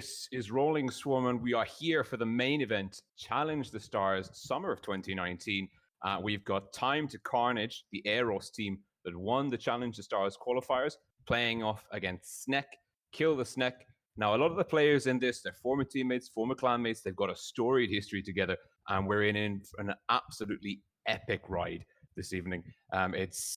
This is RollingSwarm, and we are here for the main event, Challenge the Stars, summer of 2019. We've got Time to Carnage, the Aeros team that won the Challenge the Stars qualifiers, playing off against SNEK, Kill the SNEK. Now, a lot of the players in this, they're former teammates, former clanmates. They've got a storied history together, and we're in an absolutely epic ride this evening. It's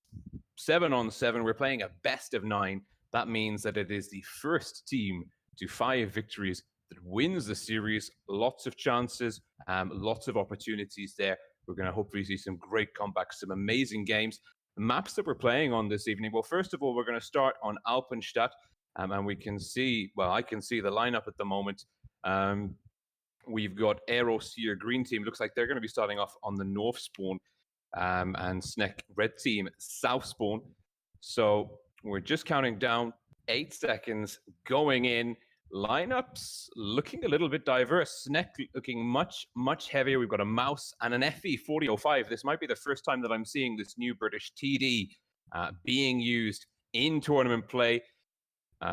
7-on-7. We're playing a best of 9. That means that it is the first team to 5 victories that wins the series. Lots of chances, lots of opportunities there. We're going to hopefully see some great comebacks, some amazing games. The maps that we're playing on this evening, well, first of all, we're going to start on Alpine, and we can see, well, I can see the lineup at the moment. We've got Aeros here, green team. Looks like they're going to be starting off on the north spawn, and SNEK, red team, south spawn. So we're just counting down, 8 seconds going in. Lineups looking a little bit diverse. SNEK looking much, much heavier. We've got a mouse and an FE 4005. This might be the first time that I'm seeing this new British TD being used in tournament play.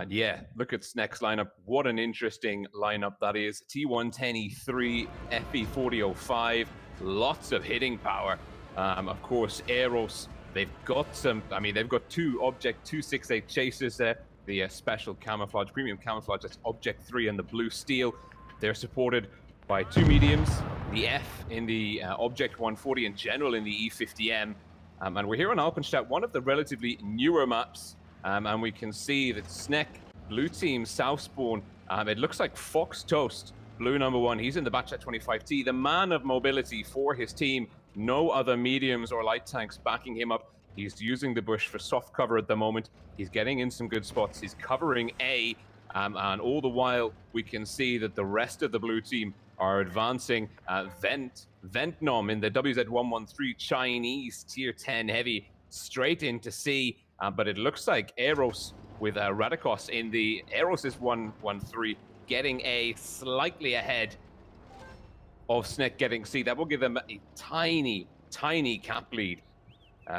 Yeah, look at SNEK's lineup. What an interesting lineup that is. T110E3, FE 4005. Lots of hitting power. Of course, Aeros. They've got some, they've got 2 Object 268 chasers there. The special camouflage, premium camouflage, that's Object 3 and the blue steel. They're supported by 2 mediums, the F in the Object 140 and general in the E50M. And we're here on Alpenstadt, one of the relatively newer maps. And we can see that SNEK, blue team, south spawn. It looks like Fox Toast, blue number 1. He's in the Batchat 25T, the man of mobility for his team. No other mediums or light tanks backing him up. He's using the bush for soft cover at the moment. He's getting in some good spots. He's covering A, and all the while we can see that the rest of the blue team are advancing. Ventnom in the WZ113 Chinese tier 10 heavy straight into C, but it looks like Aeros with Radikos in the Aeros is 113 getting A, slightly ahead of SNEK getting C. That will give them a tiny, tiny cap lead.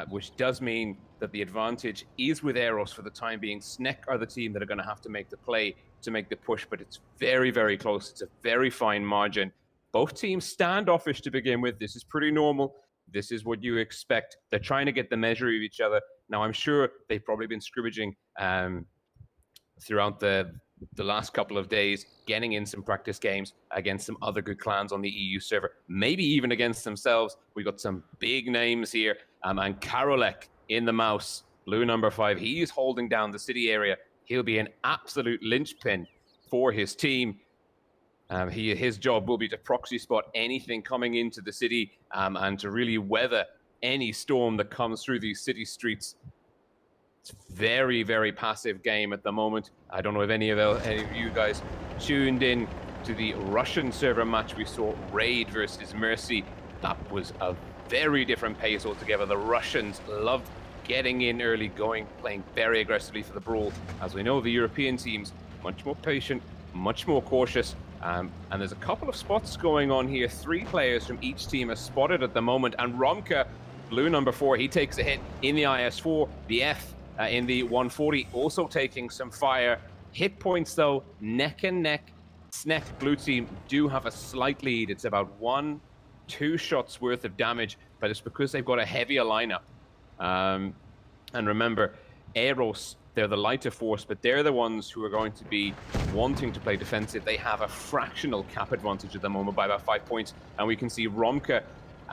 Which does mean that the advantage is with Aeros for the time being. SNEK are the team that are going to have to make the play to make the push, but it's very, very close. It's a very fine margin. Both teams standoffish to begin with. This is pretty normal. This is what you expect. They're trying to get the measure of each other. Now, I'm sure they've probably been scrimmaging throughout the last couple of days, getting in some practice games against some other good clans on the EU server, maybe even against themselves. We got some big names here, and Karolek in the mouse, blue number 5. He's holding down the city area. He'll be an absolute linchpin for his team. His job will be to proxy spot anything coming into the city, and to really weather any storm that comes through these city streets. It's very, very passive game at the moment. I don't know if any of you guys tuned in to the Russian server match. We saw Raid versus Mercy. That was a very different pace altogether. The Russians loved getting in early, playing very aggressively for the brawl. As we know, the European teams, much more patient, much more cautious. And there's a couple of spots going on here. 3 players from each team are spotted at the moment. And Romka, blue number 4, he takes a hit in the IS-4. The F in the 140 also taking some fire. Hit points though, neck and neck. SNEK blue team do have a slight lead. It's about 1-2 shots worth of damage, but it's because they've got a heavier lineup. And remember, Aeros, they're the lighter force, but they're the ones who are going to be wanting to play defensive. They have a fractional cap advantage at the moment by about 5 points, and we can see Romka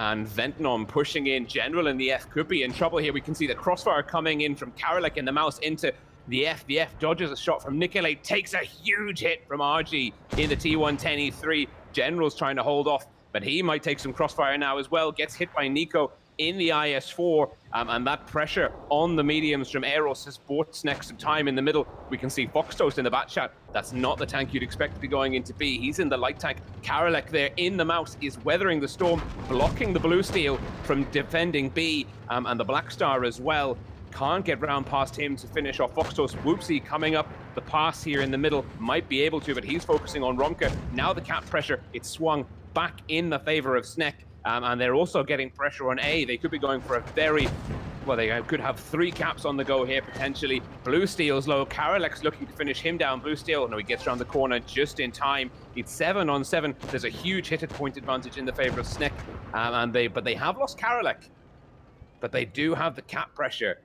and Ventnom pushing in. General and the F could be in trouble here. We can see the crossfire coming in from Karolek and the mouse into the F. The F dodges a shot from Nikolay, takes a huge hit from RG in the T110E3. General's trying to hold off, but he might take some crossfire now as well. Gets hit by Nico in the IS-4, and that pressure on the mediums from Aeros has bought SNEK some time in the middle. We can see Fox Toast in the Batchat. That's not the tank you'd expect to be going into B. He's in the light tank. Karolek there in the mouse is weathering the storm, blocking the blue steel from defending B, and the Black Star as well. Can't get round past him to finish off Fox Toast. Whoopsie coming up the pass here in the middle. Might be able to, but he's focusing on Romka. Now the cap pressure, it's swung back in the favor of SNEK. And they're also getting pressure on A. They could be going for a very well, they could have 3 caps on the go here, potentially. Blue Steel's low. Karolek's looking to finish him down. Blue Steel, no, he gets around the corner just in time. It's 7 on 7. There's a huge hit at point advantage in the favor of SNEK. But they have lost Karolek. But they do have the cap pressure.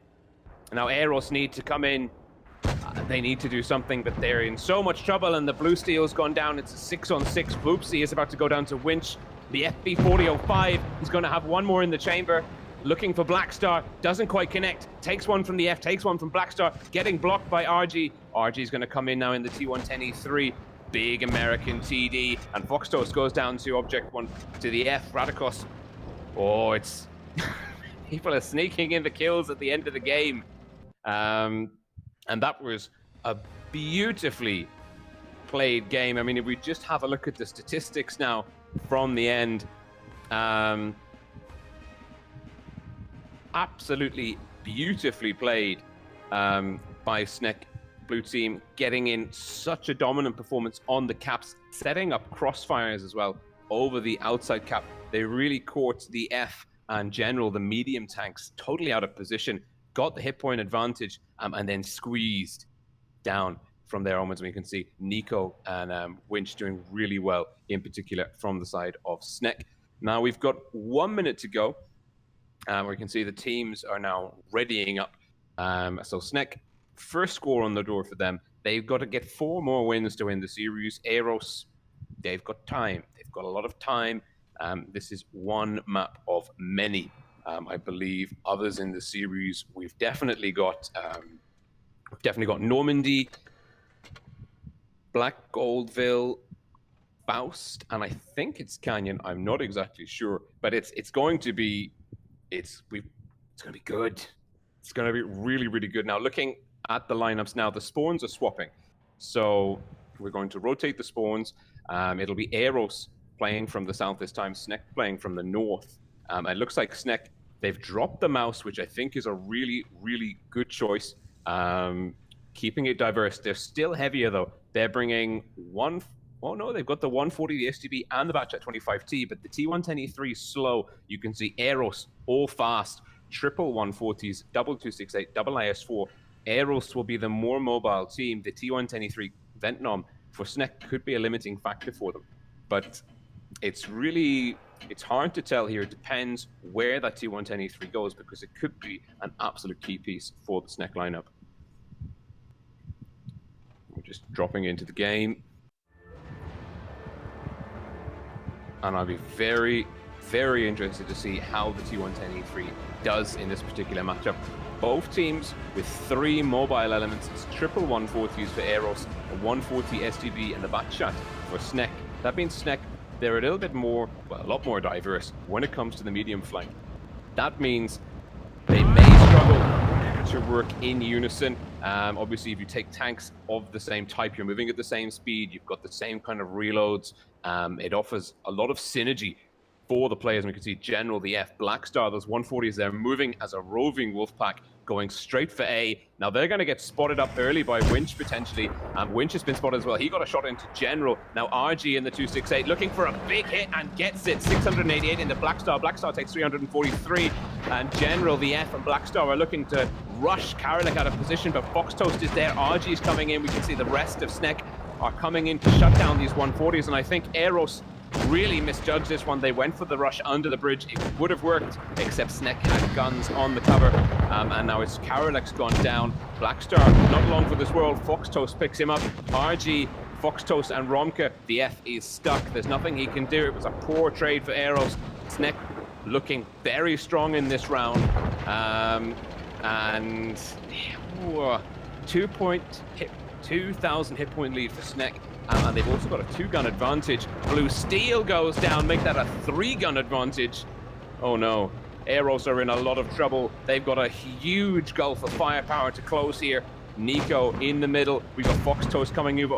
Now, Eros need to come in. They need to do something, but they're in so much trouble, and the Blue Steel's gone down. It's a 6 on 6. Boopsy is about to go down to Winch. The FB4005 is going to have one more in the chamber. Looking for Blackstar, doesn't quite connect. Takes one from the F, takes one from Blackstar, getting blocked by RG. RG's going to come in now in the T110E3. Big American TD, and Foxtoast goes down to Object 1 to the F. Radikos. Oh, it's... People are sneaking in the kills at the end of the game. And that was a beautifully played game. I mean, if we just have a look at the statistics now from the end, absolutely beautifully played by SNEK Blue Team, getting in such a dominant performance on the caps, setting up crossfires as well over the outside cap. They really caught the F and General, the medium tanks, totally out of position, got the hit point advantage, and then squeezed down from there onwards. We can see Nico and Winch doing really well, in particular from the side of SNEK. Now we've got 1 minute to go. We can see the teams are now readying up. So SNEK, first score on the door for them. They've got to get 4 more wins to win the series. Eros, they've got time. They've got a lot of time. This is one map of many. I believe others in the series. We've definitely got Normandy, Black Goldville, Faust, and I think it's Canyon. I'm not exactly sure, but it's going to be going to be good. It's going to be really, really good. Now, looking at the lineups now, the spawns are swapping. So we're going to rotate the spawns. It'll be Eros playing from the south this time, SNEK playing from the north. It looks like SNEK, they've dropped the mouse, which I think is a really, really good choice. Keeping it diverse. They're still heavier, though. They're bringing they've got the 140, the STB, and the Batchat 25T, but the T110E3 is slow. You can see Eros all fast, triple 140s, double 268, double IS4. Eros will be the more mobile team. The T110E3 Ventnom for SNEK could be a limiting factor for them. But it's hard to tell here. It depends where that T110E3 goes, because it could be an absolute key piece for the SNEK lineup. We're just dropping into the game. And I'll be very, very interested to see how the T110E3 does in this particular matchup. Both teams with 3 mobile elements. It's triple 140s for Eros, a 140 STB, and the Batchat for SNEK. That means SNEK, they're a little bit more, well, a lot more diverse when it comes to the medium flank. That means they may struggle to work in unison. Obviously, if you take tanks of the same type, you're moving at the same speed, you've got the same kind of reloads. It offers a lot of synergy for the players. And we can see General, the F, Blackstar, those 140s, they're moving as a roving wolf pack, going straight for A. Now they're going to get spotted up early by Winch, potentially. Winch has been spotted as well. He got a shot into General. Now RG in the 268, looking for a big hit and gets it. 688 into Blackstar. Blackstar takes 343. And General, the F, and Blackstar are looking to rush Karolek out of position, but Foxtoast is there. RG is coming in. We can see the rest of SNEK are coming in to shut down these 140s. And I think Eros really misjudged this one. They went for the rush under the bridge. It would have worked, except SNEK had guns on the cover. And now it's Karolek's gone down. Blackstar, not long for this world. Foxtoast picks him up. RG, Foxtoast, and Romka. The F is stuck. There's nothing he can do. It was a poor trade for Eros. SNEK looking very strong in this round. And 2,000 hit point lead for SNEK. And they've also got a 2-gun advantage. Blue Steel goes down, make that a 3-gun advantage. Oh no, Eros are in a lot of trouble. They've got a huge gulf of firepower to close here. Nico in the middle. We've got Foxtoast coming in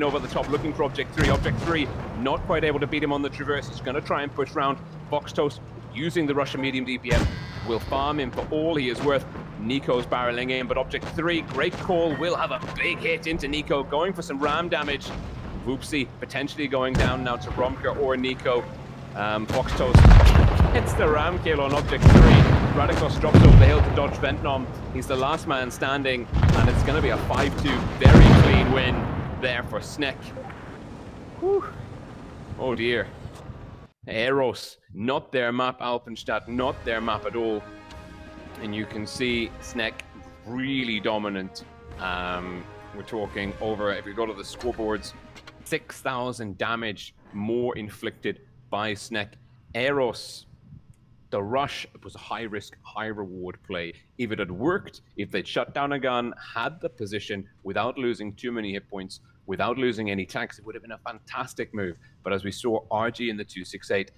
over the top, looking for Object 3. Object 3 not quite able to beat him on the traverse. He's going to try and push round. Foxtoast using the Russian medium DPM will farm him for all he is worth. Nico's barreling in, but Object 3, great call, will have a big hit into Nico, going for some ram damage. Voopsy potentially going down now to Romka or Nico. Fox Toast gets the ram kill on object 3. Radikos drops over the hill to dodge Ventnom. He's the last man standing, and it's going to be a 5-2 very clean win there for SNEK. Whew. Oh dear. Eros, not their map. Alpenstadt, not their map at all. And you can see SNEK really dominant. We're talking over, if we go to the scoreboards, 6,000 damage more inflicted by SNEK. Eros, the rush was a high-risk, high-reward play. If it had worked, if they'd shut down a gun, had the position without losing too many hit points, without losing any tanks, it would have been a fantastic move. But as we saw, RG in the 268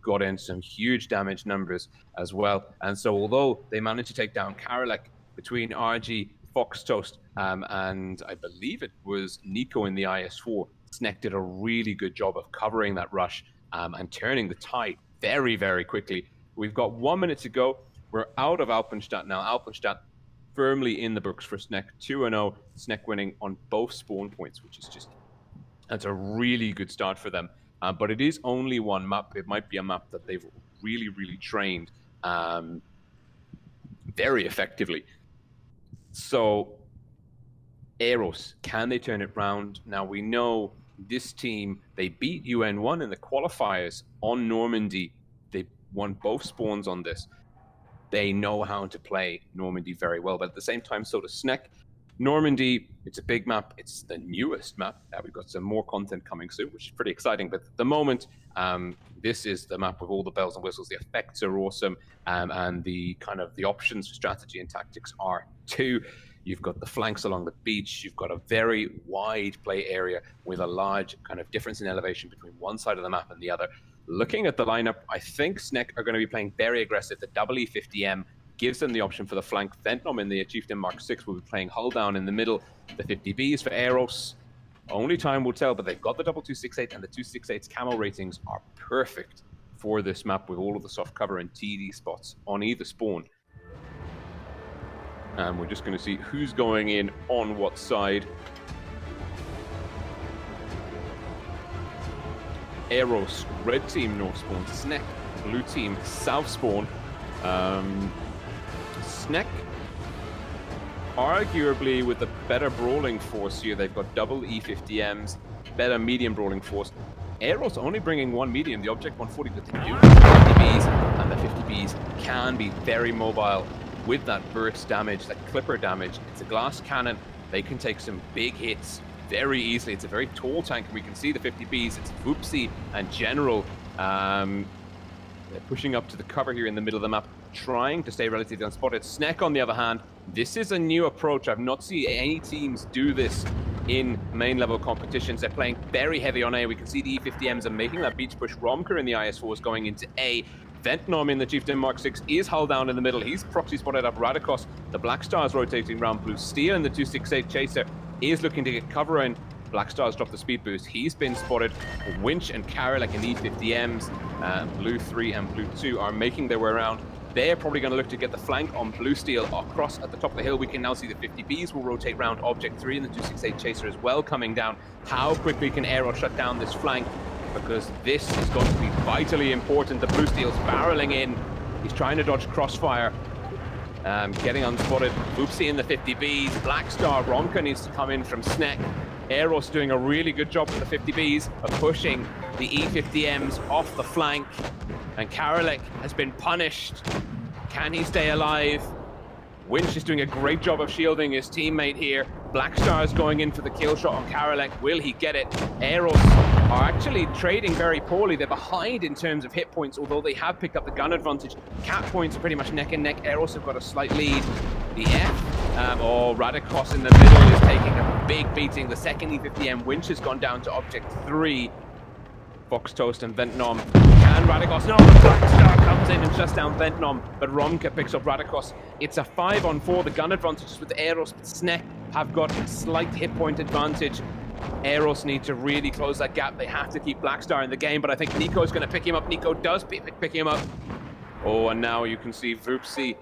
got in some huge damage numbers as well. And so although they managed to take down Karalek between RG, Fox Toast, and I believe it was Nico in the IS-4, SNEK did a really good job of covering that rush and turning the tide very, very quickly. We've got 1 minute to go. We're out of Alpenstadt now. Alpenstadt firmly in the books for SNEK, 2-0. SNEK winning on both spawn points, which is just, that's a really good start for them. But it is only one map. It might be a map that they've really, really trained very effectively. So, Eros, can they turn it round? Now, we know this team, they beat UN1 in the qualifiers on Normandy. They won both spawns on this. They know how to play Normandy very well, but at the same time, so does SNEK. Normandy, it's a big map. It's the newest map. We've got some more content coming soon, which is pretty exciting. But at the moment, this is the map with all the bells and whistles. The effects are awesome, and the kind of the options for strategy and tactics are too. You've got the flanks along the beach. You've got a very wide play area with a large kind of difference in elevation between one side of the map and the other. Looking at the lineup, I think SNEK are going to be playing very aggressive. The EE50M gives them the option for the flank. Ventnom in the Chieftain Mark 6 will be playing hull down in the middle. The 50Bs for Eros. Only time will tell, but they've got the 2268, and the 268's camo ratings are perfect for this map with all of the soft cover and TD spots on either spawn. And we're just going to see who's going in on what side. Eros, red team north spawn. SNEK, blue team south spawn. SNEK, arguably with the better brawling force here. They've got double E50Ms, better medium brawling force. Eros only bringing one medium, the Object 140, but they do have 50Bs, and the 50Bs can be very mobile with that burst damage, that clipper damage. It's a glass cannon. They can take some big hits very easily. It's a very tall tank, and we can see the 50Bs. It's Whoopsie and General. They're pushing up to the cover here in the middle of the map, trying to stay relatively unspotted. SNEK, on the other hand, this is a new approach. I've not seen any teams do this in main level competitions. They're playing very heavy on A. We can see the E50Ms are making that beach push. Romker in the IS-4 is going into A. Ventnom in the Chieftain Mark 6 is hull down in the middle. He's proxy spotted up Radikos. The Black Star's rotating around Blue Steel, and the 268 Chaser is looking to get cover in. Black Star's dropped the speed boost. He's been spotted. Winch and Karalek in E50Ms. Blue 3 and Blue 2 are making their way around. They're probably going to look to get the flank on Blue Steel across at the top of the hill. We can now see the 50Bs will rotate around Object 3 and the 268 Chaser as well coming down. How quickly can Aero shut down this flank? Because this is going to be vitally important. The Blue Steel's barreling in. He's trying to dodge crossfire. Getting unspotted. Oopsie in the 50Bs. Black Star, Ronka needs to come in from SNEK. Eros doing a really good job with the 50Bs of pushing the E50Ms off the flank. And Karalek has been punished. Can he stay alive? Winch is doing a great job of shielding his teammate here. Black Star is going in for the kill shot on Karalek. Will he get it? Eros are actually trading very poorly. They're behind in terms of hit points, although they have picked up the gun advantage. Cap points are pretty much neck and neck. Eros have got a slight lead. The F, Radikos in the middle is taking a big beating. The second E50M, Winch has gone down to Object 3. Fox Toast and Ventnom. Can Radikos? No, the Black Star comes in and shuts down Ventnom, but Romka picks up Radikos. It's a 5-on-4. The gun advantage is with Eros, but SNEK have got a slight hit point advantage. Eros need to really close that gap. They have to keep Black Star in the game, but I think Nico's going to pick him up. Nico does pick him up. Oh, and now you can see Voopsie,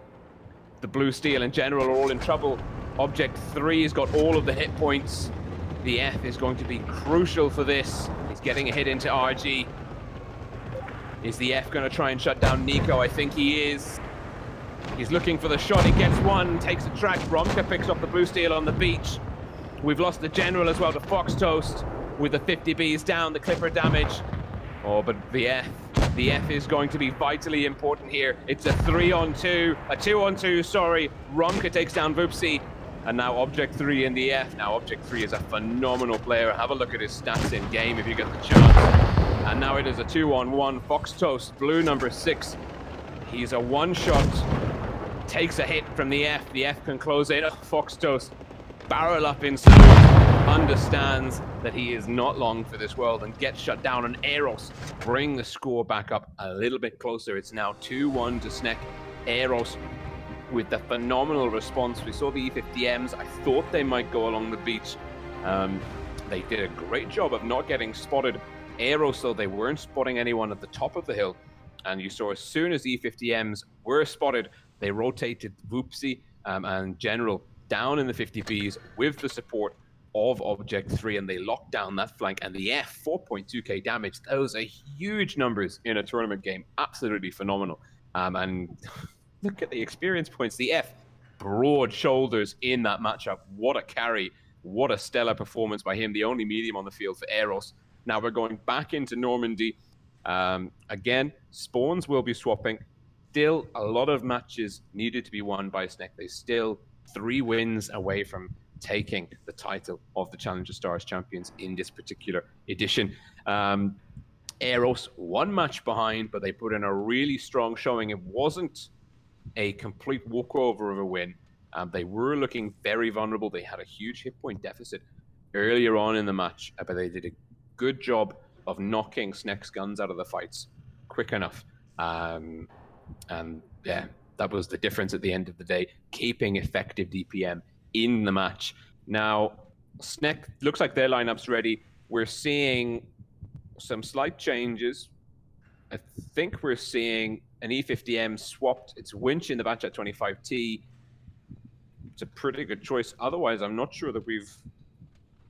the Blue Steel in general are all in trouble. Object 3 has got all of the hit points. The F is going to be crucial for this. He's getting a hit into RG. Is the F going to try and shut down Nico? I think he is. He's looking for the shot. He gets one, takes a track. Romka picks up the blue steel on the beach. We've lost the general as well to Fox Toast with the 50 Bs down, the clipper damage. Oh, but the F is going to be vitally important here. It's a 2-on-2, sorry. Romka takes down Vupsi, and now Object 3 in the F. Now Object 3 is a phenomenal player. Have a look at his stats in game if you get the chance. And now it is a 2-on-1. Fox Toast, blue number 6. He's a one-shot, takes a hit from the F. The F can close in. Fox Toast, barrel up in salute, understands that he is not long for this world and gets shut down. And Eros bring the score back up a little bit closer. It's now 2-1 to SNEK. Eros with the phenomenal response. We saw the E50Ms. I thought they might go along the beach. They did a great job of not getting spotted. Eros, though, they weren't spotting anyone at the top of the hill. And you saw as soon as E50Ms were spotted, they rotated Vupsi and General down in the 50Bs with the support of Object 3, and they locked down that flank. And the F, 4.2k damage. Those are huge numbers in a tournament game. Absolutely phenomenal. And look at the experience points. The F, broad shoulders in that matchup. What a carry. What a stellar performance by him. The only medium on the field for Eros. Now we're going back into Normandy. Again, spawns will be swapping. Still, a lot of matches needed to be won by SNEK. They're still 3 wins away from taking the title of the Challenger Stars champions in this particular edition. Eros 1 match behind, but they put in a really strong showing. It wasn't a complete walkover of a win. They were looking very vulnerable. They had a huge hit point deficit earlier on in the match, but they did a good job of knocking SNEK's guns out of the fights quick enough. And yeah, that was the difference at the end of the day, keeping effective DPM in the match. Now, SNEK looks like their lineup's ready. We're seeing some slight changes. I think we're seeing an E50M swapped. It's Winch in the batch at 25T. It's a pretty good choice. Otherwise, I'm not sure that they've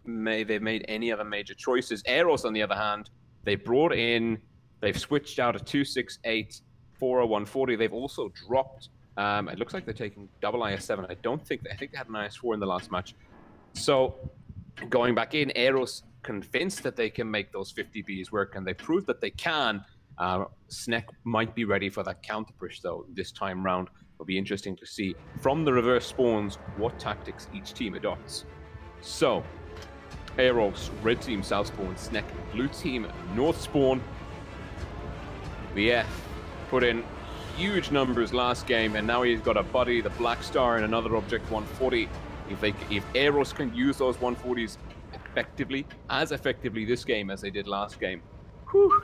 made any other major choices. Eros, on the other hand, they've switched out a 268 40140. They've also dropped. It looks like they're taking double IS7. I think they had an IS4 in the last match. So going back in, Eros convinced that they can make those 50Bs work, and they proved that they can. SNEK might be ready for that counter push, though, this time round. It'll be interesting to see from the reverse spawns what tactics each team adopts. So, Eros, red team south spawn, SNEK, blue team north spawn. The F put in huge numbers last game, and now he's got a buddy, the Black Star, and another Object 140. If Eros can use those 140s as effectively this game as they did last game, whew,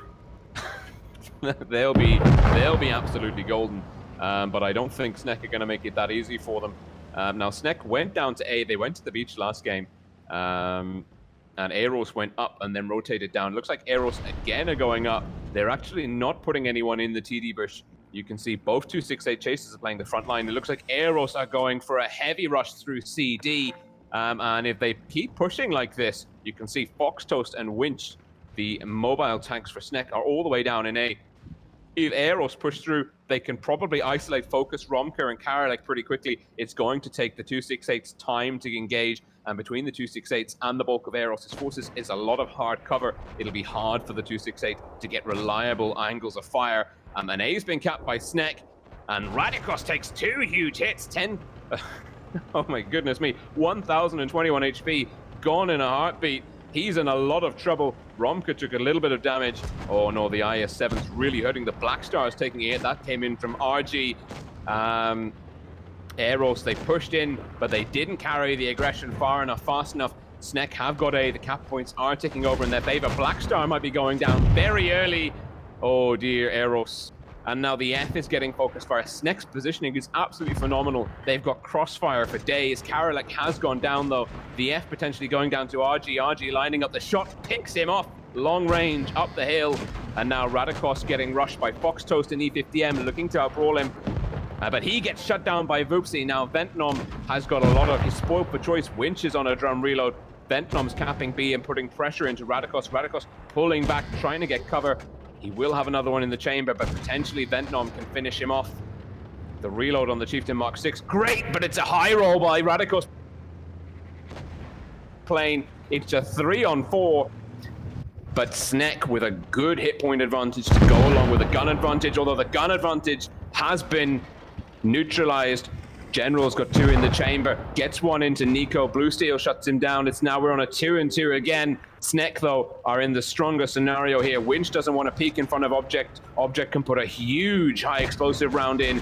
they'll be absolutely golden. But I don't think SNEK are going to make it that easy for them. Now SNEK went down to A. They went to the beach last game. And Eros went up and then rotated down. Looks like Eros again are going up. They're actually not putting anyone in the TD bush. You can see both 268 chasers are playing the front line. It looks like Eros are going for a heavy rush through CD. And if they keep pushing like this, you can see Fox Toast and Winch, the mobile tanks for SNEK, are all the way down in A. If Eros push through, they can probably isolate, focus Romka and Karalek pretty quickly. It's going to take the 268's time to engage, and between the 268s and the bulk of Eros' forces, it's a lot of hard cover. It'll be hard for the 268 to get reliable angles of fire. And A's been capped by SNEK, and Radikos takes 2 huge hits, oh my goodness me, 1,021 HP, gone in a heartbeat. He's in a lot of trouble. Romka took a little bit of damage. Oh no, the IS-7's really hurting. The Black Star's taking a hit. That came in from RG. Eros, they pushed in, but they didn't carry the aggression far enough, fast enough. SNEK have got A. The cap points are ticking over in their favor. Black Star might be going down very early. Oh dear, Eros. And now the F is getting focused fire. SNEK's positioning is absolutely phenomenal. They've got crossfire for days. Karalek has gone down though. The F potentially going down to RG. RG lining up the shot, picks him off. Long range up the hill. And now Radikos getting rushed by Fox Toast and E50M, looking to outroll him. But he gets shut down by Vupsi. Now Ventnom has got a lot of his spoiled for choice. Winch is on a drum reload. Ventnom's capping B and putting pressure into Radikos. Radikos pulling back, trying to get cover. He will have another one in the chamber, but potentially Ventnom can finish him off. The reload on the Chieftain Mark 6, great, but it's a high roll by Radikos. Plane, it's a 3-on-4, but SNEK with a good hit point advantage to go along with a gun advantage, although the gun advantage has been neutralized. General's got 2 in the chamber, gets 1 into Nico. Blue Steel shuts him down. It's now we're on a 2-and-2 again. SNEK, though, are in the stronger scenario here. Winch doesn't want to peek in front of Object. Object can put a huge high explosive round in.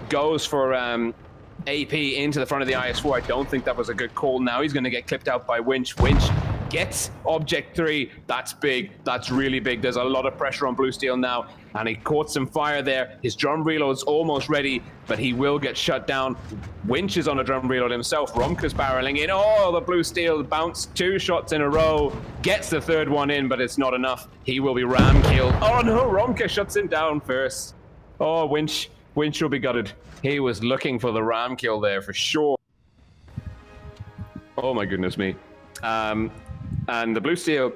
Goes for AP into the front of the IS-4. I don't think that was a good call. Now he's going to get clipped out by Winch. Winch gets Object 3. That's big. That's really big. There's a lot of pressure on Blue Steel now, and he caught some fire there. His drum reload's almost ready, but he will get shut down. Winch is on a drum reload himself. Romka's barreling in. Oh, the Blue Steel bounced 2 shots in a row. Gets the 3rd one in, but it's not enough. He will be ram killed. Oh no, Romka shuts him down first. Oh, Winch will be gutted. He was looking for the ram kill there for sure. Oh my goodness me. And the Blue Steel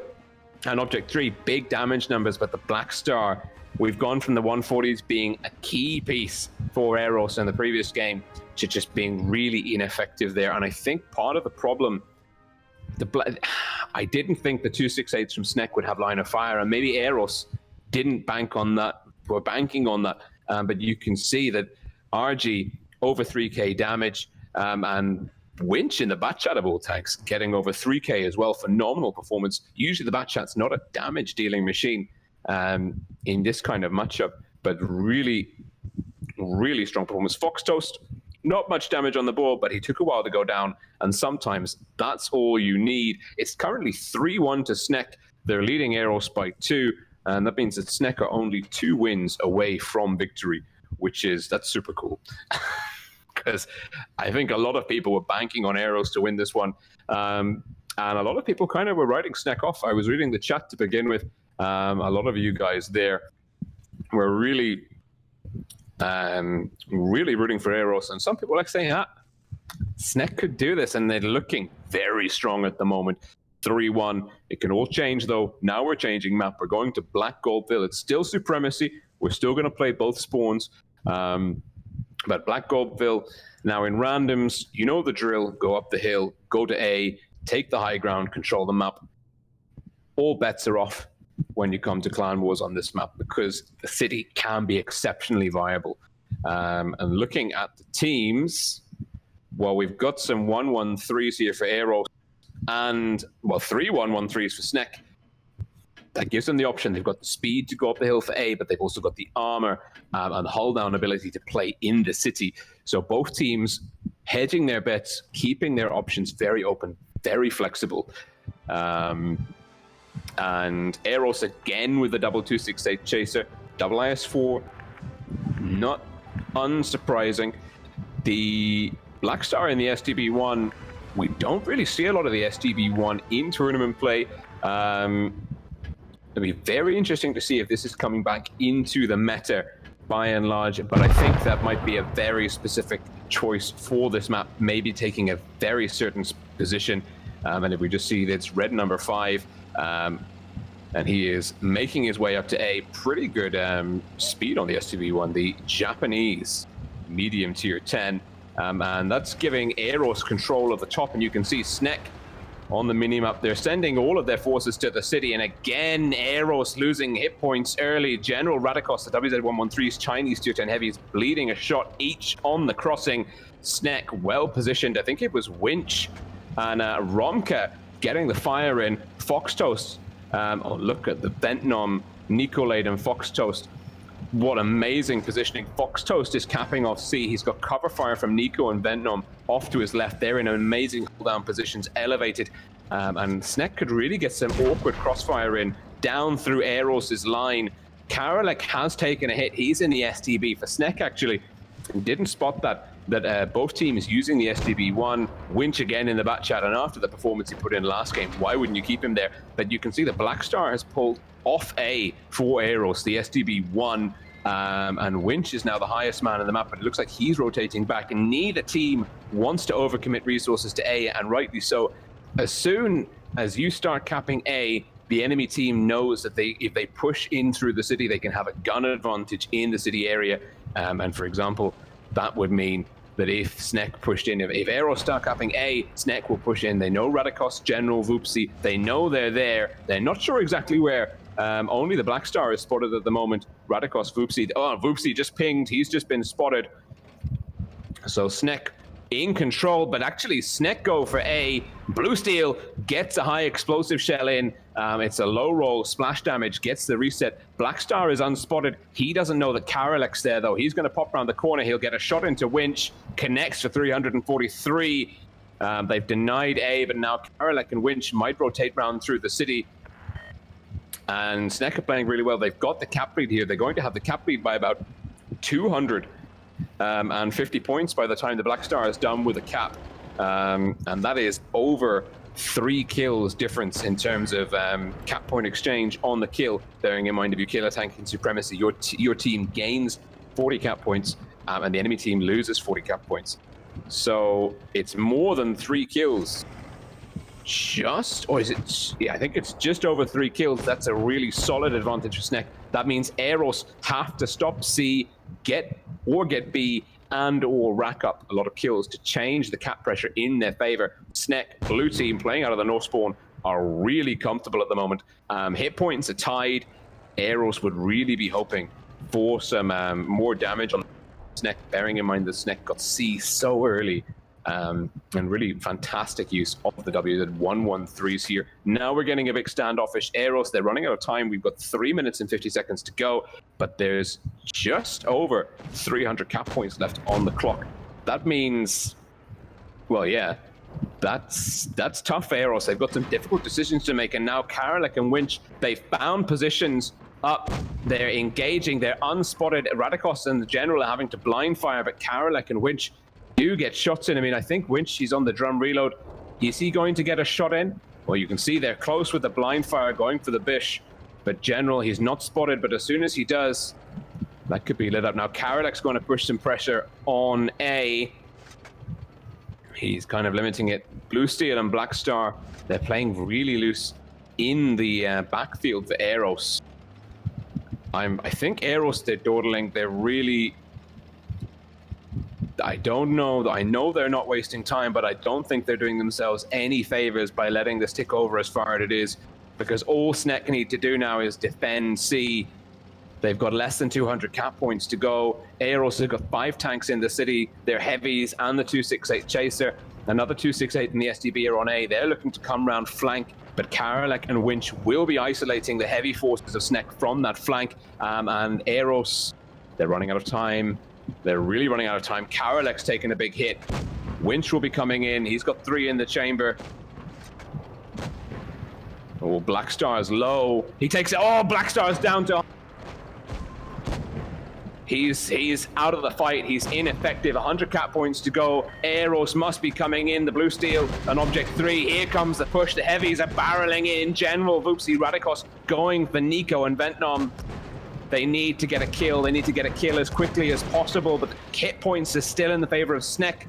and Object 3, big damage numbers, but the Black Star, we've gone from the 140s being a key piece for Eros in the previous game to just being really ineffective there. And I think part of the problem, I didn't think the 268s from SNEK would have line of fire, and maybe Eros didn't bank on that, were banking on that. But you can see that RG over 3k damage, and Winch in the Batchat of all tanks getting over 3k as well. Phenomenal performance. Usually the Batchat's not a damage dealing machine in this kind of matchup, but really, really strong performance. Fox Toast, not much damage on the board, but he took a while to go down, and sometimes that's all you need. It's currently 3-1 to SNEK. They're leading Eros by 2, and that means that SNEK are only 2 wins away from victory, that's super cool. Because I think a lot of people were banking on Eros to win this one. And a lot of people kind of were writing SNEK off. I was reading the chat to begin with. A lot of you guys there were really rooting for Eros. And some people were like saying, SNEK could do this. And they're looking very strong at the moment. 3-1. It can all change, though. Now we're changing map. We're going to Black Goldville. It's still Supremacy. We're still going to play both spawns. But Black Goldville, now in randoms, you know the drill. Go up the hill, go to A, take the high ground, control the map. All bets are off when you come to Clan Wars on this map, because the city can be exceptionally viable. And looking at the teams, well, we've got some 1-1-3s here for Eros, and, well, 3 1-1-3s for SNEK. That gives them the option. They've got the speed to go up the hill for A, but they've also got the armor and hull down ability to play in the city. So both teams hedging their bets, keeping their options very open, very flexible. And Eros again with the double 268 chaser, double IS-4, not unsurprising. The Black Star in the STB1, we don't really see a lot of the STB1 in tournament play. It'll be very interesting to see if this is coming back into the meta by and large, but I think that might be a very specific choice for this map, maybe taking a very certain position. And if we just see that it's red number 5, and he is making his way up to A, pretty good speed on the STB1, the Japanese medium tier 10. And that's giving Eros control of the top, and you can see SNEK on the minimap. They're sending all of their forces to the city, and again, Eros losing hit points early. General Radikos, the WZ-113's Chinese tier 10 heavies, bleeding a shot each on the crossing. SNEK well positioned. I think it was Winch and Romka getting the fire in. Fox Toast, oh, look at the Ventnom, Nicolade and Fox Toast. What amazing positioning. Fox Toast is capping off C. He's got cover fire from Nico and Ventnom off to his left. They're in amazing hold-down positions, elevated. And SNEK could really get some awkward crossfire in down through Eros' line. Karolek has taken a hit. He's in the STB for SNEK, actually. Didn't spot that both teams using the STB1. Winch again in the bat chat, and after the performance he put in last game, why wouldn't you keep him there? But you can see the Black Star has pulled off A for Eros, the STB1, and Winch is now the highest man in the map, but it looks like he's rotating back, and neither team wants to overcommit resources to A, and rightly so. As soon as you start capping A, the enemy team knows that if they push in through the city, they can have a gun advantage in the city area. And for example, that would mean that if SNEK pushed in, if Aeros start capping A, SNEK will push in. They know Radikos, General, WoTC. They know they're there. They're not sure exactly where. Only the Black Star is spotted at the moment. Radikos, WoTC. Oh, WoTC just pinged. He's just been spotted. So SNEK in control, but actually SNEK go for A. Blue Steel gets a high explosive shell in. It's a low roll, splash damage, gets the reset. Black Star is unspotted. He doesn't know that Karolek's there though. He's going to pop around the corner. He'll get a shot into Winch, connects for 343. They've denied A, but now Karolek and Winch might rotate round through the city. And SNEK are playing really well. They've got the cap lead here. They're going to have the cap lead by about 250 points by the time the Black Star is done with the cap. And that is over 3 kills difference in terms of cap point exchange on the kill. Bearing in mind, if you kill a tank in Supremacy, your team gains 40 cap points and the enemy team loses 40 cap points. So it's more than 3 kills. Or is it? Yeah, I think it's just over 3 kills. That's a really solid advantage for SNEK. That means Aeros have to stop C, get B, and or rack up a lot of kills to change the cap pressure in their favor. SNEK, blue team, playing out of the North spawn, are really comfortable at the moment. Hit points are tied. Aeros would really be hoping for some more damage on SNEK, bearing in mind that SNEK got C so early. And really fantastic use of the W. That 1-1-3s here. Now we're getting a big standoffish. Aeros, they're running out of time. We've got 3 minutes and 50 seconds to go, but there's just over 300 cap points left on the clock. That means, well, yeah, that's tough for Aeros. They've got some difficult decisions to make, and now Karolek and Winch, they've found positions up. They're engaging. They're unspotted. Radikos and the General are having to blind fire, but Karolek and Winch do get shots in. I mean, I think Winch, he's on the drum reload. Is he going to get a shot in? Well, you can see they're close with the blind fire going for the Bish. But General, he's not spotted, but as soon as he does, that could be lit up. Now, Karolek's going to push some pressure on A. He's kind of limiting it. Blue Steel and Black Star, they're playing really loose in the backfield for Aeros. I think Aeros, they're dawdling. They're really... I don't know. I know they're not wasting time, but I don't think they're doing themselves any favors by letting this tick over as far as it is, because all SNEK need to do now is defend C. They've got less than 200 cap points to go. Aeros have got 5 tanks in the city. Their heavies and the 268 Chaser. Another 268 in the SDB are on A. They're looking to come round flank, but Karolek and Winch will be isolating the heavy forces of SNEK from that flank. And Aeros, they're running out of time. They're really running out of time. Karolek's taking a big hit. Winch will be coming in. He's got 3 in the chamber. Oh, Black Star's low. He takes it. Oh, Black Star's down to... He's out of the fight. He's ineffective. 100 cap points to go. Aeros must be coming in. The Blue Steel and Object 3. Here comes the push. The heavies are barreling in. General, WoTC, Radikos going for Nico and Ventnom. They need to get a kill. They need to get a kill as quickly as possible, but the hit points are still in the favor of SNEK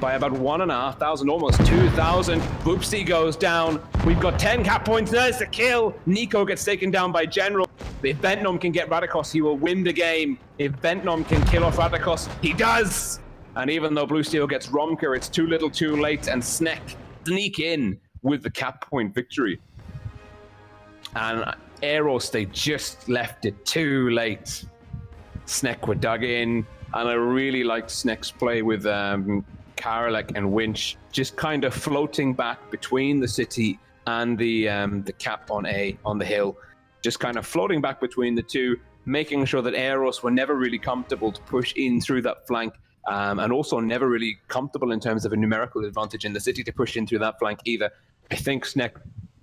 by about 1,500, almost 2,000. WoTC goes down. We've got 10 cap points. There's the kill. Nico gets taken down by General. If Ventnom can get Radikos, he will win the game. If Ventnom can kill off Radikos, he does. And even though Blue Steel gets Romker, it's too little too late, and SNEK sneak in with the cap point victory. And Aeros, they just left it too late. SNEK were dug in, and I really liked SNEK's play with Karolek and Winch, just kind of floating back between the city and the cap on A, on the hill, just kind of floating back between the two, making sure that Aeros were never really comfortable to push in through that flank, and also never really comfortable in terms of a numerical advantage in the city to push in through that flank either. I think SNEK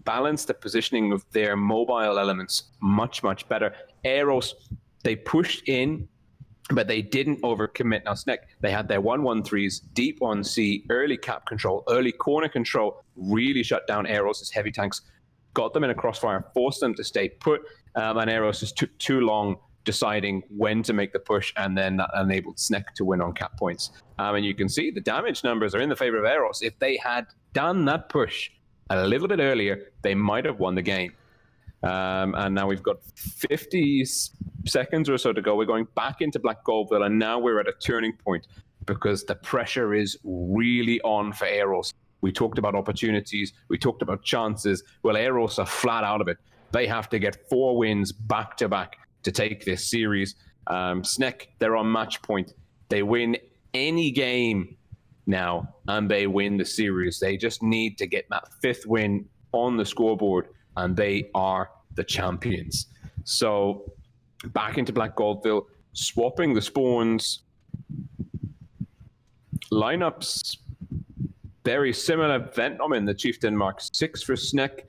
balanced the positioning of their mobile elements much, much better. Aeros, they pushed in, but they didn't overcommit. Now, SNEK, they had their 1-1-3s, deep on C, early cap control, early corner control, really shut down Aeros' heavy tanks, got them in a crossfire, forced them to stay put, and Aeros just took too long deciding when to make the push, and then that enabled SNEK to win on cap points. And you can see the damage numbers are in the favor of Aeros. If they had done that push a little bit earlier, they might have won the game. And now we've got 50 seconds or so to go. We're going back into Black Goldville, and now we're at a turning point because the pressure is really on for Aeros. We talked about opportunities. We talked about chances. Well, Aeros are flat out of it. They have to get 4 wins back-to-back to take this series. SNEK, they're on match point. They win any game now, and they win the series. They just need to get that 5th win on the scoreboard, and they are the champions. So back into Black Goldville, swapping the spawns. Lineups very similar. Ventnom in the Chieftain Mark 6 for SNEK.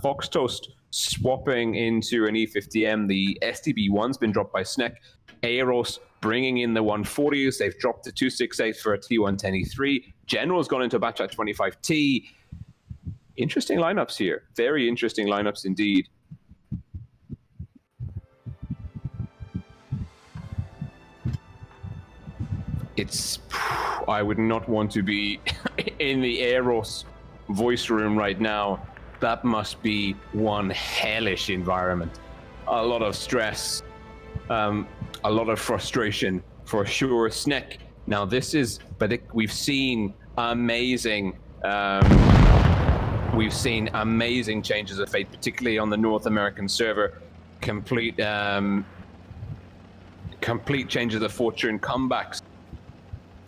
Fox Toast swapping into an E50M. The STB1's been dropped by SNEK. Aeros bringing in the 140s. They've dropped the 268 for a T110E3. General's gone into a batch at 25T. Interesting lineups here. Very interesting lineups indeed. I would not want to be in the Aeros voice room right now. That must be one hellish environment. A lot of stress, a lot of frustration for sure. SNEK. Now this is, but we've seen amazing changes of fate, particularly on the North American server. Complete changes of fortune, comebacks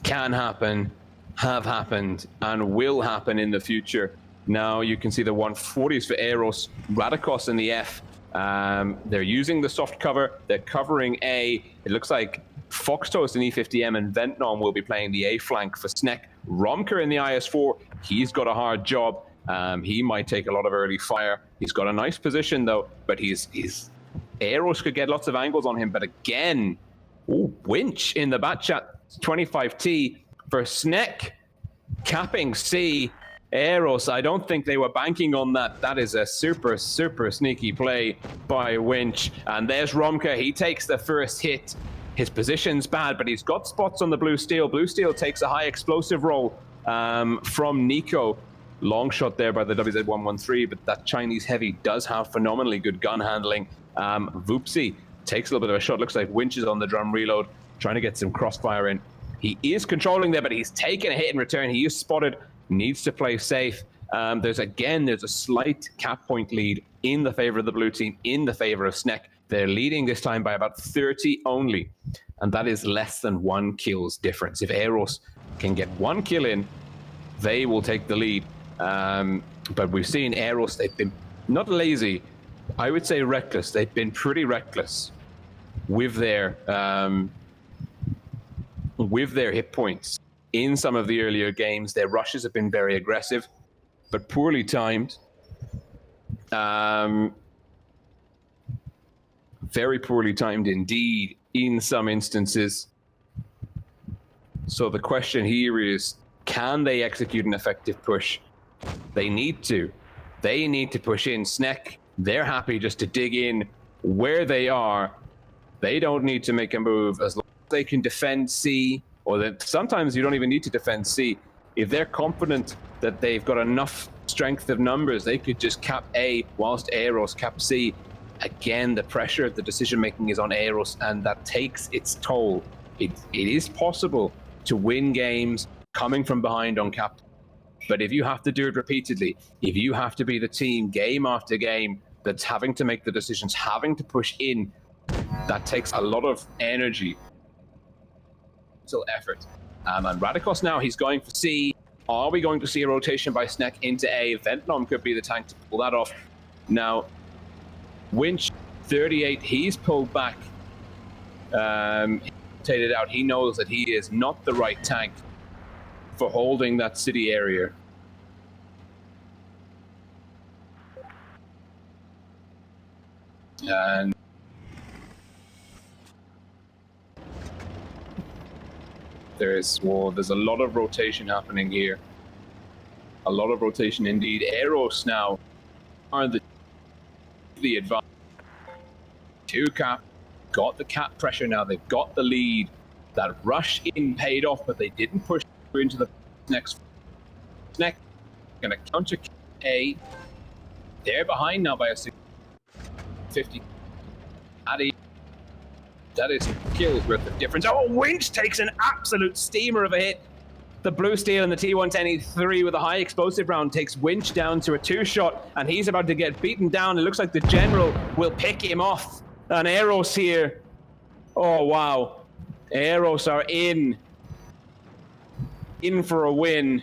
can happen, have happened, and will happen in the future. Now you can see the 140s for Aeros, Radikos in the F. They're using the soft cover. They're covering A. It looks like Fox Toast in E50M and Ventnom will be playing the A flank for SNEK. Romker in the IS4. He's got a hard job. He might take a lot of early fire. He's got a nice position though, but Aeros could get lots of angles on him. But again, Winch in the bat chat. 25T for SNEK, capping C. Aeros, I don't think they were banking on that. That is a super, super sneaky play by Winch. And there's Romka. He takes the first hit. His position's bad, but he's got spots on the Blue Steel. Blue Steel takes a high explosive roll from Nico. Long shot there by the WZ-113, but that Chinese heavy does have phenomenally good gun handling. Voopsy takes a little bit of a shot. Looks like Winch is on the drum reload, trying to get some crossfire in. He is controlling there, but he's taken a hit in return. He is spotted, needs to play safe. There's a slight cap point lead in the favor of the blue team, in the favor of SNEK. They're leading this time by about 30 only, and that is less than 1 kill's difference. If Aeros can get 1 kill in, they will take the lead. But we've seen Aeros, they've been not lazy, I would say reckless. They've been pretty reckless with their hit points in some of the earlier games. Their rushes have been very aggressive, but poorly timed. Very poorly timed indeed in some instances. So the question here is, can they execute an effective push? They need to. They need to push in. SNEK, they're happy just to dig in where they are. They don't need to make a move as long as they can defend C, or that sometimes you don't even need to defend C. If they're confident that they've got enough strength of numbers, they could just cap A whilst Aeros cap C. Again, the pressure of the decision-making is on Aeros, and that takes its toll. It is possible to win games coming from behind on cap, but if you have to do it repeatedly, if you have to be the team game after game that's having to make the decisions, having to push in, that takes a lot of energy, effort. And Radikos now, he's going for C. Are we going to see a rotation by SNEK into A? Ventnom could be the tank to pull that off. Now, Winch, 38, he's pulled back. He rotated out. He knows that he is not the right tank for holding that city area. And there's a lot of rotation happening here. A lot of rotation indeed. Aeros now are the advantage. 2 cap, got the cap pressure now. They've got the lead. That rush in paid off, but they didn't push into the next. SNEK gonna counter A. They're behind now by a 50. That is kills worth of difference. Oh, Winch takes an absolute steamer of a hit. The Blue Steel and the T110E3 with a high explosive round takes Winch down to a 2-shot, and he's about to get beaten down. It looks like the General will pick him off. And Aeros here. Oh, wow. Aeros are in for a win.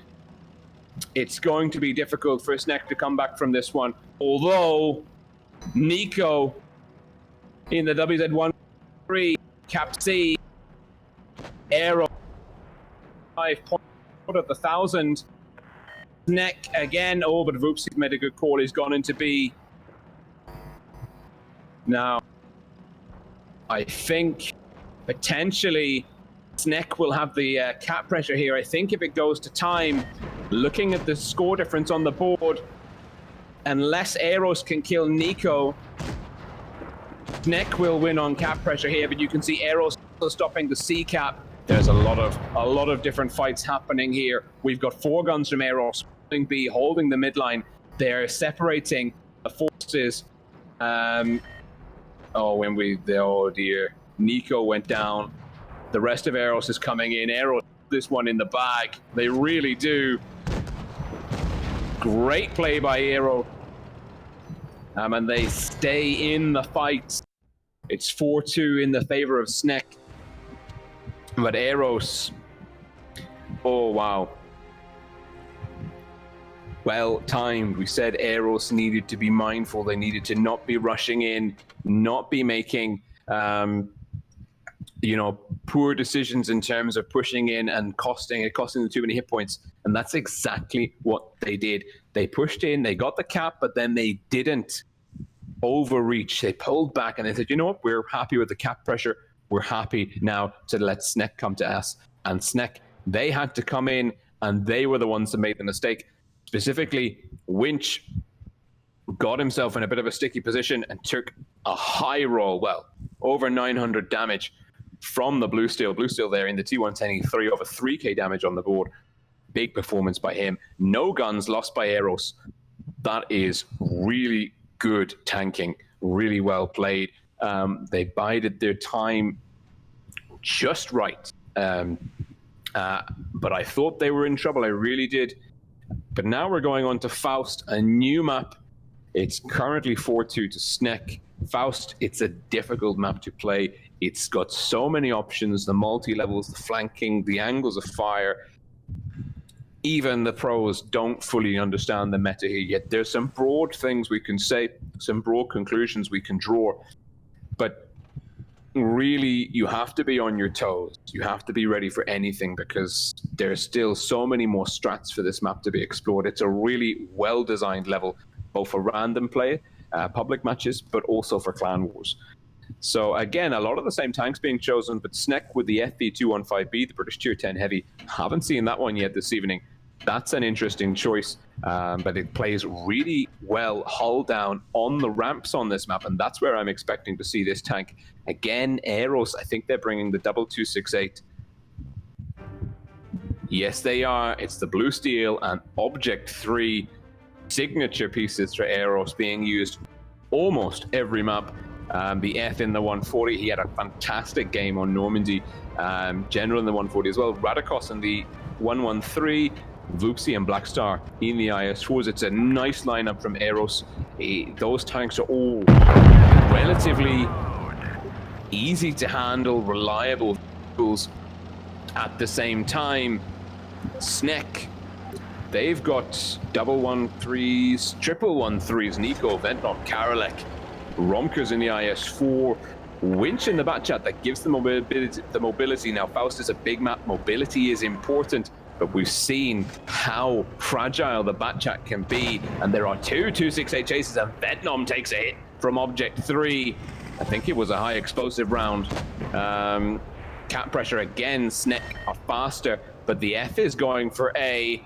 It's going to be difficult for SNEK to come back from this one. Although, Nico in the WZ-1-3, Cap C, Aeros, 5 points out of the 1,000. SNEK again. Oh, but Voopsy's made a good call. He's gone into B. Now, I think potentially SNEK will have the cap pressure here. I think if it goes to time, looking at the score difference on the board, unless Aeros can kill Nico, SNEK will win on cap pressure here. But you can see Aeros stopping the C cap. There's a lot of different fights happening here. We've got 4 guns from Aeros holding B, holding the midline. They're separating the forces. Oh dear. Nico went down. The rest of Aeros is coming in. Aeros, this one in the bag. They really do. Great play by Aeros. And they stay in the fight. It's 4-2 in the favor of SNEK. But Aeros, oh wow. Well timed. We said Aeros needed to be mindful. They needed to not be rushing in, not be making, poor decisions in terms of pushing in and costing them too many hit points. And that's exactly what they did. They pushed in, they got the cap, but then they didn't overreach. They pulled back and they said, you know what, we're happy with the cap pressure. We're happy now to let SNEK come to us. And SNEK, they had to come in, and they were the ones that made the mistake. Specifically, Winch got himself in a bit of a sticky position and took a high roll, over 900 damage from the Blue Steel. Blue Steel there in the T110E3, over 3k damage on the board. Big performance by him. No guns lost by Aeros. That is really good tanking, really well played. They bided their time just right. But I thought they were in trouble. I really did. But now we're going on to Faust, a new map. It's currently 4-2 to SNEK. Faust, it's a difficult map to play. It's got so many options, the multi-levels, the flanking, the angles of fire. Even the pros don't fully understand the meta here yet. There's some broad things we can say, some broad conclusions we can draw. But really, you have to be on your toes. You have to be ready for anything because there's still so many more strats for this map to be explored. It's a really well-designed level, both for random play, public matches, but also for clan wars. So again, a lot of the same tanks being chosen, but SNEK with the FV215B, the British Tier 10 Heavy, haven't seen that one yet this evening. That's an interesting choice, but it plays really well hull down on the ramps on this map, and that's where I'm expecting to see this tank. Again, Aeros, I think they're bringing the 2268. Yes, they are. It's the Blue Steel and Object 3 signature pieces for Aeros being used almost every map. The F in the 140, he had a fantastic game on Normandy. General in the 140 as well. Radikos in the 113. Voopsy and Blackstar in the IS4s. It's a nice lineup from Aeros. Those tanks are all relatively easy to handle, reliable vehicles. At the same time, SNEK, they've got 113s, 113s, Nico, Ventnok, Karalek, Romkers in the IS4, Winch in the Batchat that gives the mobility. Now, Faust is a big map. Mobility is important. But we've seen how fragile the Batchat can be, and there are 2 268 chases, and Vietnam takes a hit from Object 3. I think it was a high explosive round. Cap pressure again, SNEK are faster, but the F is going for A.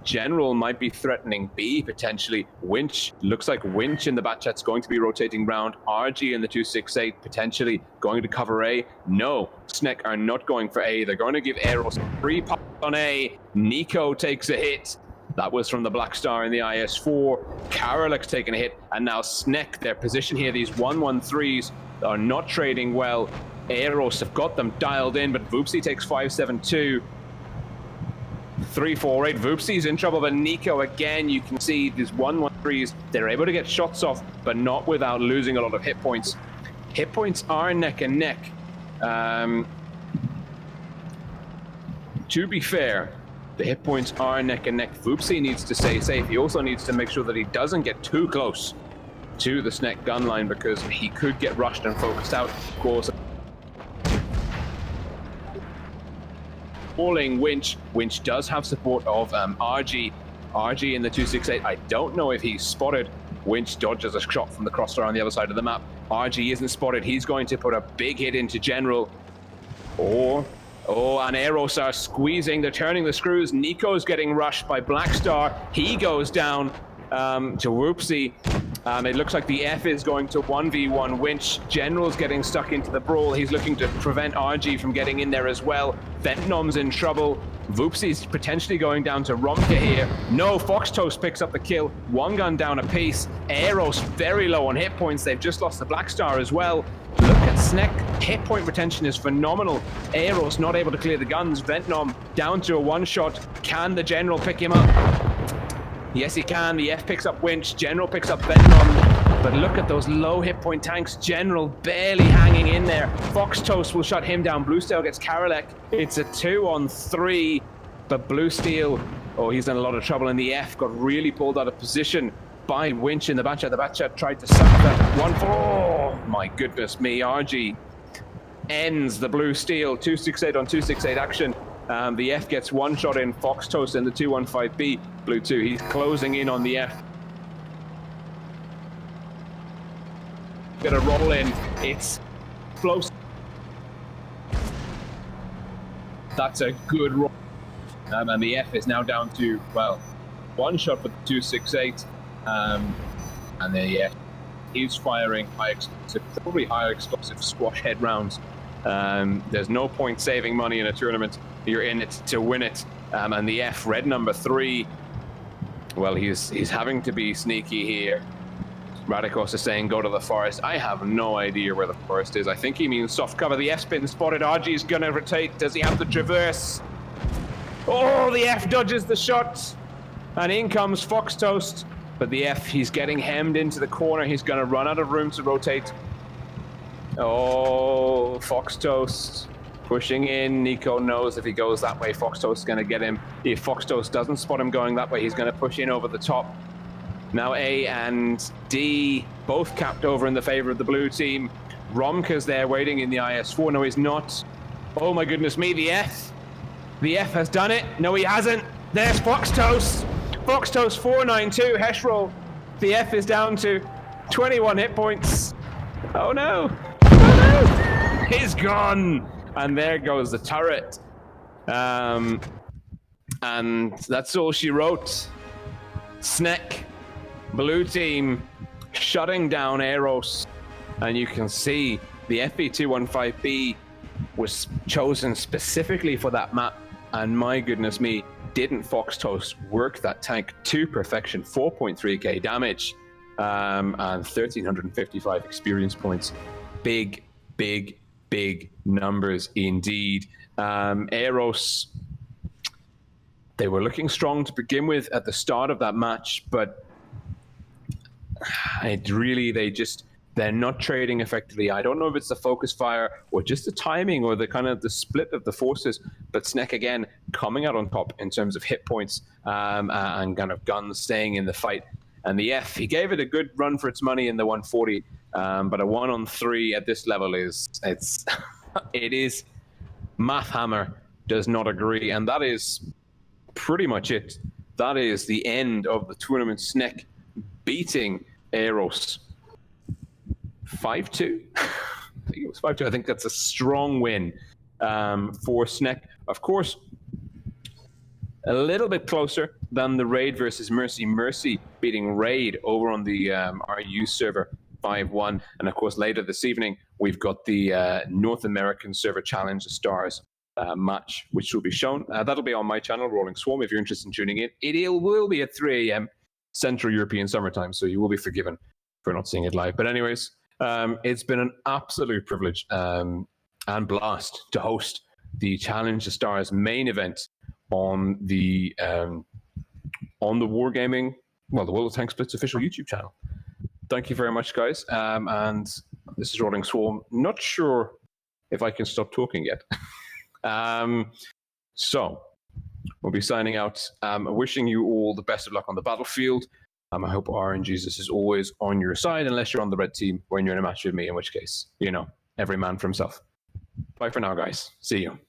General might be threatening B, potentially. Winch, looks like Winch in the Batchat's going to be rotating round. RG in the 268, potentially going to cover A. No, SNEK are not going for A. They're going to give Aeros 3 pops on A. Nico takes a hit. That was from the Black Star in the IS-4. Karolek's taking a hit, and now SNEK, their position here, these 1-1-3s are not trading well. Aeros have got them dialed in, but WoT takes 5-7-2. 3-4-8. WoT's in trouble, but Nico again, you can see these 1-1-3s, they're able to get shots off, but not without losing a lot of hit points. Hit points are neck and neck. To be fair, the hit points are neck and neck. WoT needs to stay safe. He also needs to make sure that he doesn't get too close to the SNEK gun line, because he could get rushed and focused out. Of course, falling Winch. Winch does have support of RG. RG in the 268. I don't know if he's spotted. Winch dodges a shot from the crossfire on the other side of the map. RG isn't spotted. He's going to put a big hit into General. Oh, and Aeros are squeezing. They're turning the screws. Nico's getting rushed by Black Star. He goes down to WoT. It looks like the F is going to 1v1 Winch. General's getting stuck into the brawl. He's looking to prevent RG from getting in there as well. Ventnom's in trouble. WoT's potentially going down to Romka here. No, Fox Toast picks up the kill. One gun down apiece. Aeros very low on hit points. They've just lost the Black Star as well. Look at SNEK. Hit point retention is phenomenal. Aeros not able to clear the guns. Ventnom down to a one-shot. Can the General pick him up? Yes, he can. The F picks up Winch. General picks up Ventnom. But look at those low hit point tanks. General barely hanging in there. Fox Toast will shut him down. Blue Steel gets Karolek. It's a 2-on-3. But Blue Steel, oh, he's in a lot of trouble. And the F got really pulled out of position by Winch in the Batchat. The Batchat tried to suck that one for. Oh, my goodness me. RG ends the Blue Steel. 268 on 268 action. The F gets one shot in. Fox Toast in the 215B. Blue 2, he's closing in on the F. Gonna roll in. It's close. That's a good roll. And the F is now down to, well, one shot for the 268. And the F, he's firing high explosive, probably higher explosive squash head rounds. There's no point saving money in a tournament. You're in it to win it. And the F, red number 3, well, he's having to be sneaky here. Radikos is saying go to the forest. I have no idea where the forest is. I think he means soft cover. The F's been spotted. RG's gonna rotate. Does he have the traverse? Oh, the F dodges the shot. And in comes Fox Toast. But the F, he's getting hemmed into the corner. He's gonna run out of room to rotate. Oh, Fox Toast pushing in. Nico knows if he goes that way, Fox Toast is going to get him. If Fox Toast doesn't spot him going that way, he's going to push in over the top. Now A and D both capped over in the favor of the blue team. Romka's there waiting in the IS-4. No, he's not. Oh my goodness me, the F. The F has done it. No, he hasn't. There's Fox Toast. Fox Toast 492, Heshroll. The F is down to 21 hit points. Oh no. Oh no. He's gone. And there goes the turret. And that's all she wrote. SNEK, blue team, shutting down Aeros. And you can see the FB215B was chosen specifically for that map. And my goodness me, didn't Fox Toast work that tank to perfection? 4.3k damage and 1,355 experience points. Big, big, big numbers indeed. Aeros, they were looking strong to begin with at the start of that match, but it really, they're not trading effectively. I don't know if it's the focus fire or just the timing or the kind of the split of the forces, but SNEK again coming out on top in terms of hit points and kind of guns staying in the fight. And the F, he gave it a good run for its money in the 140, but a 1-on-3 at this level it is Math Hammer does not agree, and that is pretty much it. That is the end of the tournament. SNEK beating Aeros 5-2. I think it was 5-2. I think that's a strong win for SNEK. Of course, a little bit closer than the Raid versus Mercy. Mercy beating Raid over on the RU server 5-1. And of course, later this evening, we've got the North American server challenge, the Stars. match, which will be shown. That'll be on my channel, RollingSwarm, if you're interested in tuning in. It will be at 3 a.m. Central European summertime, so you will be forgiven for not seeing it live. But anyways, it's been an absolute privilege and blast to host the Challenge the Stars main event on the Wargaming, the World of Tanks Blitz official YouTube channel. Thank you very much, guys. And this is RollingSwarm. Not sure if I can stop talking yet. So we'll be signing out. Wishing you all the best of luck on the battlefield. I hope RNGesus is always on your side, unless you're on the red team when you're in a match with me, in which case, every man for himself. Bye for now, guys. See you.